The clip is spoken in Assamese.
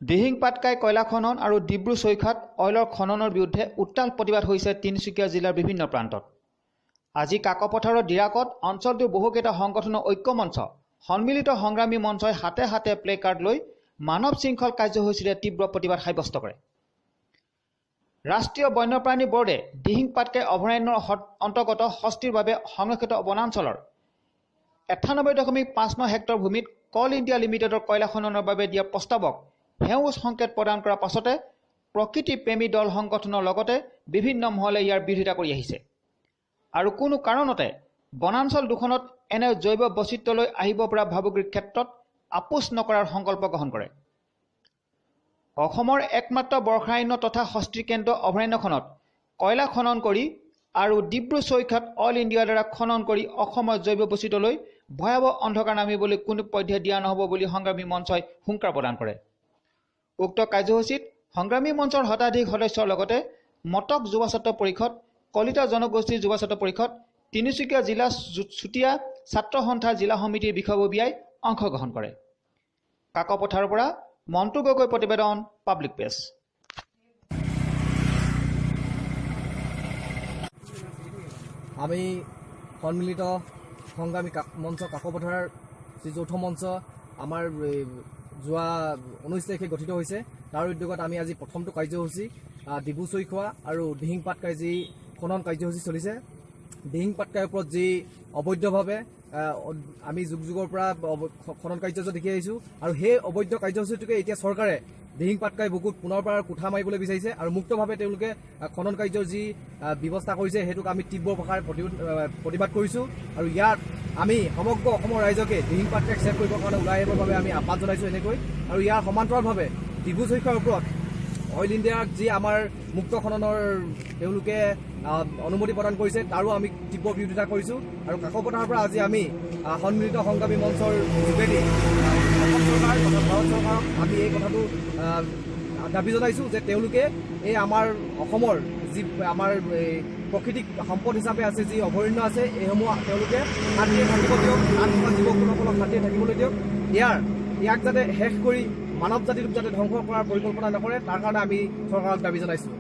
দিহিং পাটকাই কয়লা খনন আৰু ডিব্ৰু চৈখাত অইলৰ খননৰ বিৰুদ্ধে উত্তাল প্ৰতিবাদ হৈছে তিনিচুকীয়া জিলাৰ বিভিন্ন প্ৰান্তত। আজি কাকপথাৰৰ ডিৰাকত অঞ্চলটোৰ বহুকেইটা সংগঠনৰ ঐক্য মঞ্চ সন্মিলিত সংগ্ৰামী মঞ্চই হাতে হাতে প্লে কাৰ্ড লৈ মানৱ শৃংখল কাৰ্যসূচীৰে তীব্ৰ প্ৰতিবাদ সাব্যস্ত কৰে। ৰাষ্ট্ৰীয় বন্যপ্ৰাণী বোৰ্ডে দিহিং পাটকাই অভয়াৰণ্যৰ অন্তৰ্গত হস্তিৰ বাবে সংৰক্ষিত বনাঞ্চলৰ ৯১.৫৯ হেক্টৰ ভূমিত কল ইণ্ডিয়া লিমিটেডৰ কয়লা খননৰ বাবে দিয়া প্ৰস্তাৱক সেউজ সংকেত প্ৰদান কৰাৰ পাছতে প্ৰকৃতি প্ৰেমী দল সংগঠনৰ লগতে বিভিন্ন মহলে ইয়াৰ বিৰোধিতা কৰি আহিছে আৰু কোনো কাৰণতে বনাঞ্চল দুখনত এনে জৈৱ বৈচিত্ৰ্যলৈ আহিব পৰা ভাবুকিৰ ক্ষেত্ৰত আপোচ নকৰাৰ সংকল্প গ্ৰহণ কৰে। অসমৰ একমাত্ৰ বৰ্ষাৰণ্য তথা হস্তি কেন্দ্ৰ অভয়াৰণ্যখনত কয়লা খনন কৰি আৰু ডিব্ৰু চৈখাত অইল ইণ্ডিয়াৰ দ্বাৰা খনন কৰি অসমৰ জৈৱ বৈচিত্ৰ্যলৈ ভয়াৱহ অন্ধকাৰ নামিবলৈ কোনো পধ্যে দিয়া নহ'ব বুলি সংগ্ৰামী মঞ্চই হুংকাৰ প্ৰদান কৰে। উক্ত কাৰ্যসূচীত সংগ্ৰামী মঞ্চৰ শতাধিক সদস্যৰ লগতে মটক যুৱ ছাত্ৰ পৰিষদ, কলিতা জনগোষ্ঠীৰ যুৱ ছাত্ৰ পৰিষদ, তিনিচুকীয়া জিলা চুতীয়া ছাত্ৰ সন্থাৰ জিলা সমিতিৰ বিষয়ববীয়াই অংশগ্ৰহণ কৰে। কাকপথাৰৰ পৰা মন্টু গগৈ প্ৰতিবেদন, পাব্লিক প্ৰেছ। আমি সন্মিলিত সংগ্ৰামী মঞ্চ কাকপথাৰ যি যৌথ মঞ্চ আমাৰ যোৱা 19 তাৰিখে গঠিত হৈছে, তাৰ উদ্যোগত আমি আজি প্ৰথমটো কাৰ্যসূচী ডিব্ৰু চৈখোৱা আৰু দিহিং পাটকাই যি খনন কাৰ্যসূচী চলিছে, দিহিং পাটকাইৰ ওপৰত যি অবৈধভাৱে আমি যুগ যুগৰ পৰা খনন কাৰ্য দেখি আহিছোঁ আৰু সেই অবৈধ কাৰ্যসূচীটোকে এতিয়া চৰকাৰে দিহিং পাটকাই বুকুত পুনৰ পৰা কোঠা মাৰিবলৈ বিচাৰিছে আৰু মুক্তভাৱে তেওঁলোকে খনন কাৰ্যৰ যি ব্যৱস্থা কৰিছে সেইটোক আমি তীব্ৰ ভাষাৰে প্ৰতিবাদ কৰিছোঁ আৰু ইয়াত আমি সমগ্ৰ অসমৰ ৰাইজকে দিহিং পাটকাইক ছেভ কৰিবৰ কাৰণে ওলাই আহিবৰ বাবে আমি আহ্বান জনাইছোঁ এনেকৈ। আৰু ইয়াৰ সমান্তৰালভাৱে ডিব্ৰু চৈখোৱাৰ ওপৰত অইল ইণ্ডিয়াক যি আমাৰ মুক্ত খননৰ তেওঁলোকে অনুমতি প্ৰদান কৰিছে তাৰো আমি তীব্ৰ বিৰোধিতা কৰিছোঁ আৰু কাকপথাৰৰ পৰা আজি আমি সন্মিলিত সংগ্ৰামী মঞ্চৰ যোগেদি অসম চৰকাৰ তথা ভাৰত চৰকাৰক আমি এই কথাটো দাবী জনাইছোঁ যে তেওঁলোকে এই আমাৰ অসমৰ যি আমাৰ প্ৰাকৃতিক সম্পদ হিচাপে আছে, যি অভয়াৰণ্য আছে, এইসমূহ তেওঁলোকে শান্তিৰে থাকিব দিয়ক, আন থকা জীৱকুলসকলক শান্তিৰে থাকিবলৈ দিয়ক। ইয়াক যাতে শেষ কৰি মানৱ জাতিটোক যাতে ধ্বংস কৰাৰ পৰিকল্পনা নকৰে তাৰ কাৰণে আমি চৰকাৰক দাবী জনাইছোঁ।